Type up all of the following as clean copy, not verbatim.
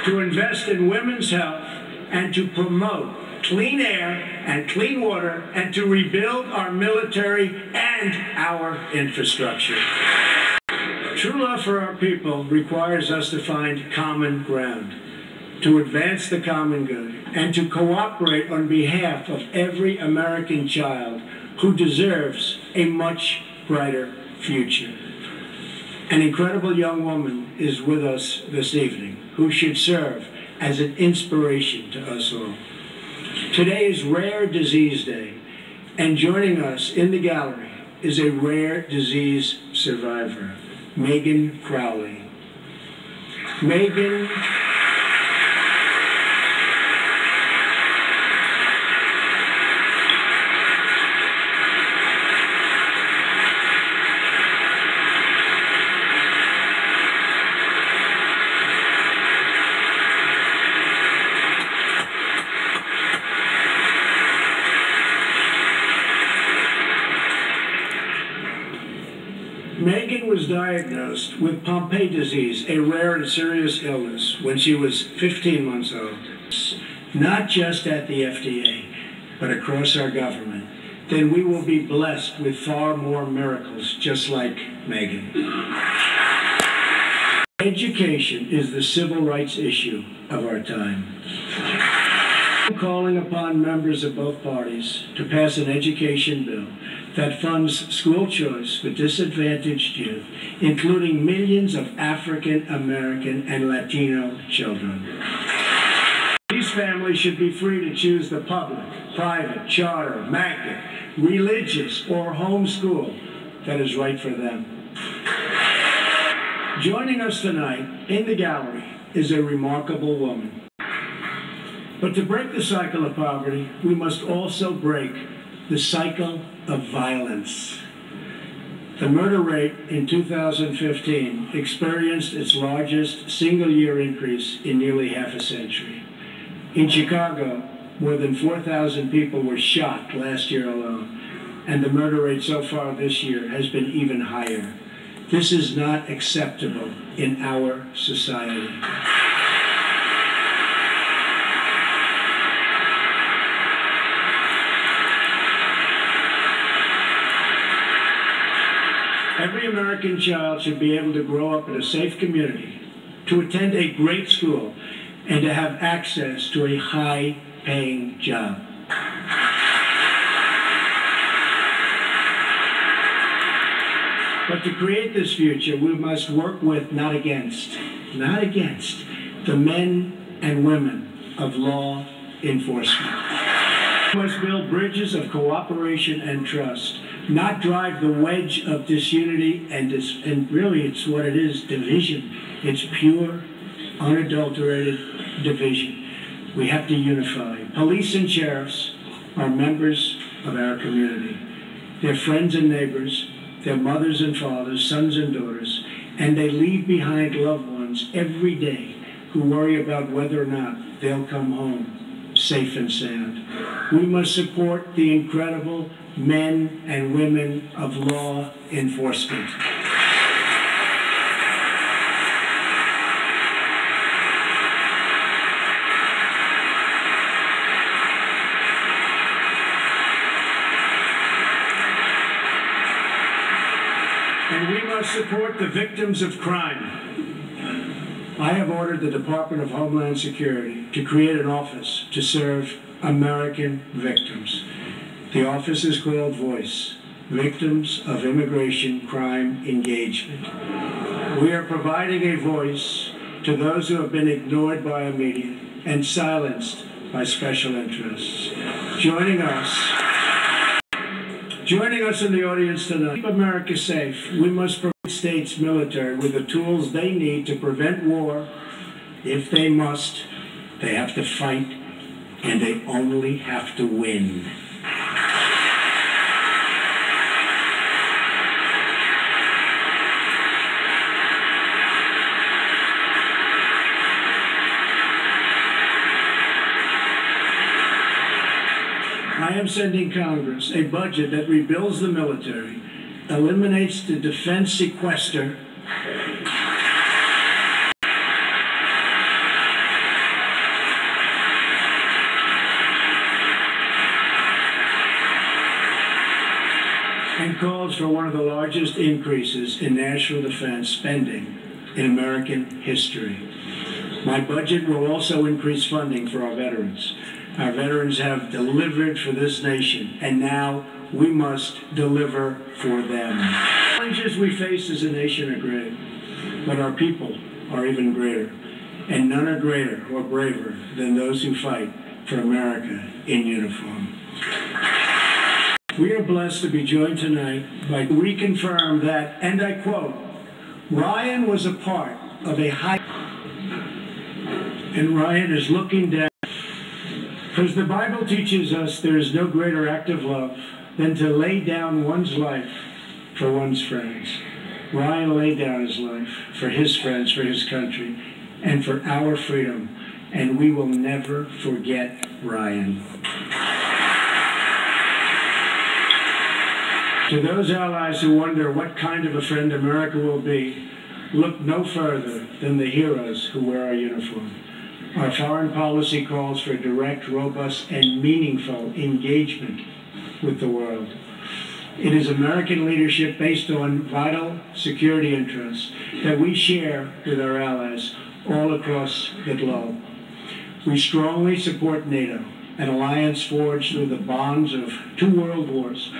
to invest in women's health, and to promote clean air and clean water, and to rebuild our military and our infrastructure. True love for our people requires us to find common ground, to advance the common good, and to cooperate on behalf of every American child who deserves a much brighter future. An incredible young woman is with us this evening who should serve as an inspiration to us all. Today is Rare Disease Day, and joining us in the gallery is a rare disease survivor, Megan Crowley. Megan Megan was diagnosed with Pompe disease, a rare and serious illness, when she was 15 months old. Not just at the FDA, but across our government. Then we will be blessed with far more miracles just like Megan. Education is the civil rights issue of our time. I'm calling upon members of both parties to pass an education bill that funds school choice for disadvantaged youth, including millions of African American and Latino children. These families should be free to choose the public, private, charter, magnet, religious, or home school that is right for them. Joining us tonight in the gallery is a remarkable woman. But to break the cycle of poverty, we must also break the cycle of violence. The murder rate in 2015 experienced its largest single-year increase in nearly half a century. In Chicago, more than 4,000 people were shot last year alone, and the murder rate so far this year has been even higher. This is not acceptable in our society. Every American child should be able to grow up in a safe community, to attend a great school, and to have access to a high-paying job. But to create this future, we must work with, not against, the men and women of law enforcement. We must build bridges of cooperation and trust, not drive the wedge of disunity and really it's what it is, division. It's pure, unadulterated division. We have to unify. Police and sheriffs are members of our community. They're friends and neighbors. They're mothers and fathers, sons and daughters, and they leave behind loved ones every day who worry about whether or not they'll come home safe and sound. We must support the incredible men and women of law enforcement. And we must support the victims of crime. I have ordered the Department of Homeland Security to create an office to serve American victims. The office is called VOICE, Victims of Immigration Crime Engagement. We are providing a voice to those who have been ignored by our media and silenced by special interests. Joining us in the audience tonight, to keep America safe, we must provide states' military with the tools they need to prevent war. If they must, they have to fight, and they only have to win. I am sending Congress a budget that rebuilds the military, eliminates the defense sequester, It calls for one of the largest increases in national defense spending in American history. My budget will also increase funding for our veterans. Our veterans have delivered for this nation, and now we must deliver for them. The challenges we face as a nation are great, but our people are even greater, and none are greater or braver than those who fight for America in uniform. We are blessed to be joined tonight by reconfirm that, and I quote, Ryan was a part of a high, and Ryan is looking down, because the Bible teaches us there is no greater act of love than to lay down one's life for one's friends. Ryan laid down his life for his friends, for his country, and for our freedom, and we will never forget Ryan. To those allies who wonder what kind of a friend America will be, look no further than the heroes who wear our uniform. Our foreign policy calls for direct, robust, and meaningful engagement with the world. It is American leadership based on vital security interests that we share with our allies all across the globe. We strongly support NATO, an alliance forged through the bonds of 2 world wars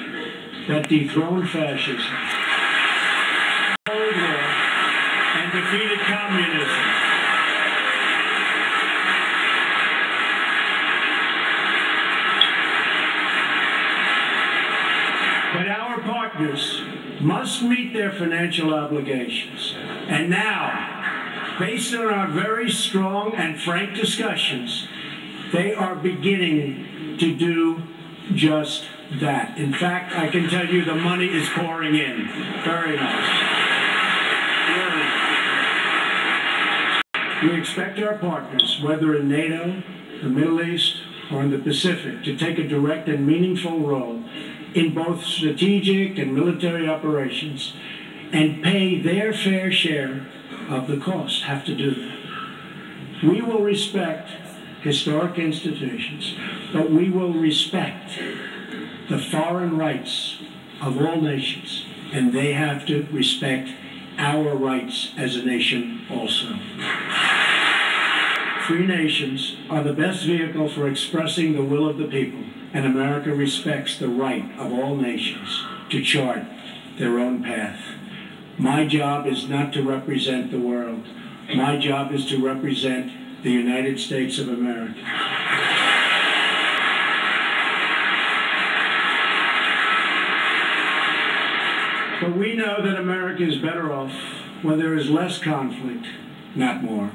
that dethroned fascism, Cold War, and defeated communism. But our partners must meet their financial obligations. And now, based on our very strong and frank discussions, they are beginning to do just that. In fact, I can tell you the money is pouring in. Very nice. Really. We expect our partners, whether in NATO, the Middle East, or in the Pacific, to take a direct and meaningful role in both strategic and military operations and pay their fair share of the cost, have to do that. We will respect historic institutions, but we will respect the foreign rights of all nations, and they have to respect our rights as a nation also. Free nations are the best vehicle for expressing the will of the people, and America respects the right of all nations to chart their own path. My job is not to represent the world. My job is to represent the United States of America. But we know that America is better off when there is less conflict, not more.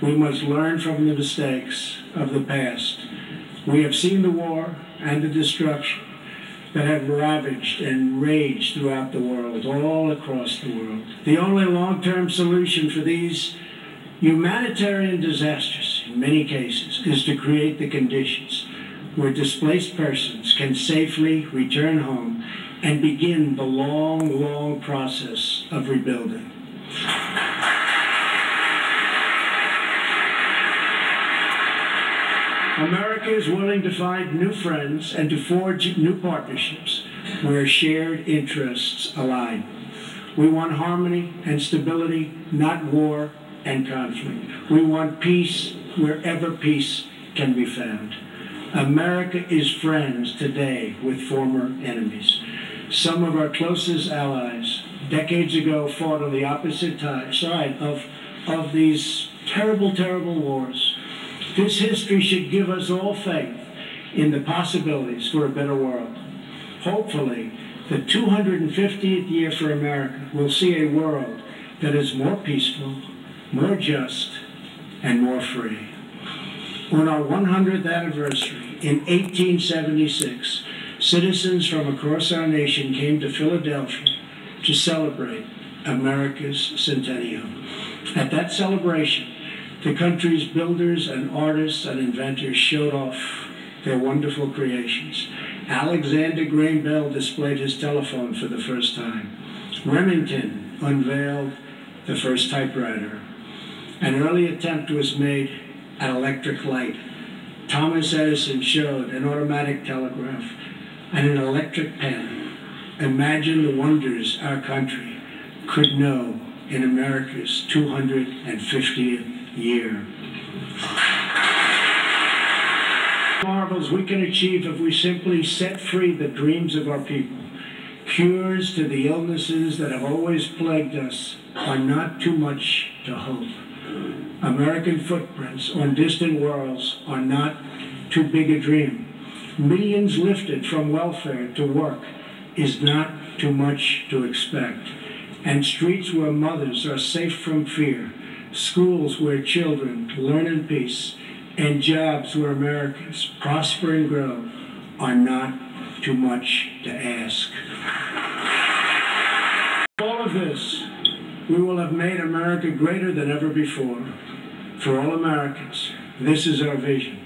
We must learn from the mistakes of the past. We have seen the war and the destruction that have ravaged and raged throughout the world, all across the world. The only long-term solution for these humanitarian disasters, in many cases, is to create the conditions where displaced persons can safely return home and begin the long, long process of rebuilding. America is willing to find new friends and to forge new partnerships where shared interests align. We want harmony and stability, not war and conflict. We want peace wherever peace can be found. America is friends today with former enemies. Some of our closest allies decades ago fought on the opposite side of these terrible, terrible wars. This history should give us all faith in the possibilities for a better world. Hopefully, the 250th year for America will see a world that is more peaceful, more just, and more free. On our 100th anniversary in 1876, citizens from across our nation came to Philadelphia to celebrate America's centennial. At that celebration, the country's builders and artists and inventors showed off their wonderful creations. Alexander Graham Bell displayed his telephone for the first time. Remington unveiled the first typewriter. An early attempt was made at electric light. Thomas Edison showed an automatic telegraph and an electric pen. imagine the wonders our country could know in America's 250th year. Marvels we can achieve if we simply set free the dreams of our people. Cures to the illnesses that have always plagued us are not too much to hope. American footprints on distant worlds are not too big a dream. Millions lifted from welfare to work is not too much to expect. And streets where mothers are safe from fear, schools where children learn in peace, and jobs where Americans prosper and grow are not too much to ask. All of this, we will have made America greater than ever before. For all Americans, this is our vision.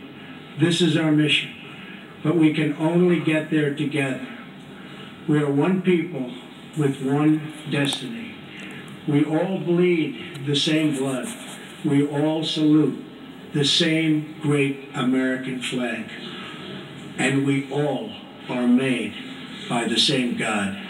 This is our mission. But we can only get there together. We are one people with one destiny. We all bleed the same blood. We all salute the same great American flag. And we all are made by the same God.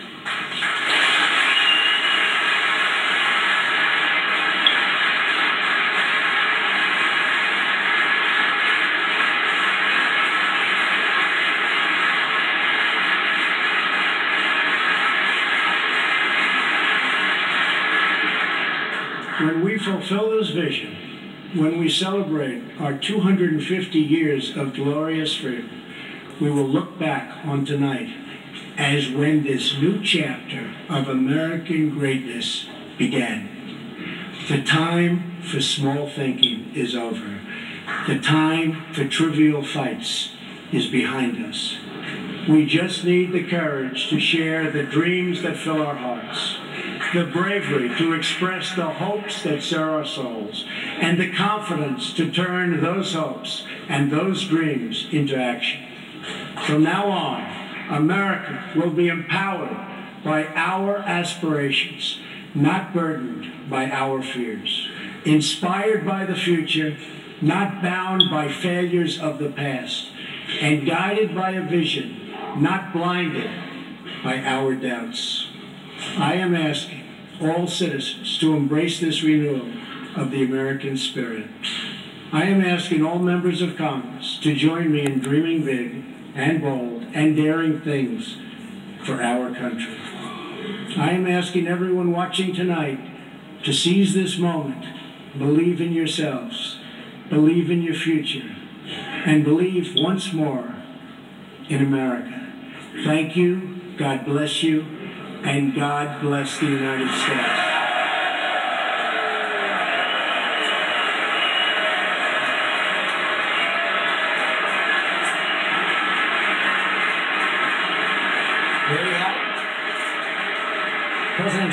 When we fulfill this vision, when we celebrate our 250 years of glorious freedom, we will look back on tonight as when this new chapter of American greatness began. The time for small thinking is over. The time for trivial fights is behind us. We just need the courage to share the dreams that fill our hearts, the bravery to express the hopes that stir our souls, and the confidence to turn those hopes and those dreams into action. From now on, America will be empowered by our aspirations, not burdened by our fears, inspired by the future, not bound by failures of the past, and guided by a vision, not blinded by our doubts. I am asking all citizens to embrace this renewal of the American spirit. I am asking all members of Congress to join me in dreaming big and bold and daring things for our country. I am asking everyone watching tonight to seize this moment, believe in yourselves, believe in your future, and believe once more in America. Thank you, God bless you, and God bless the United States. There you have it. President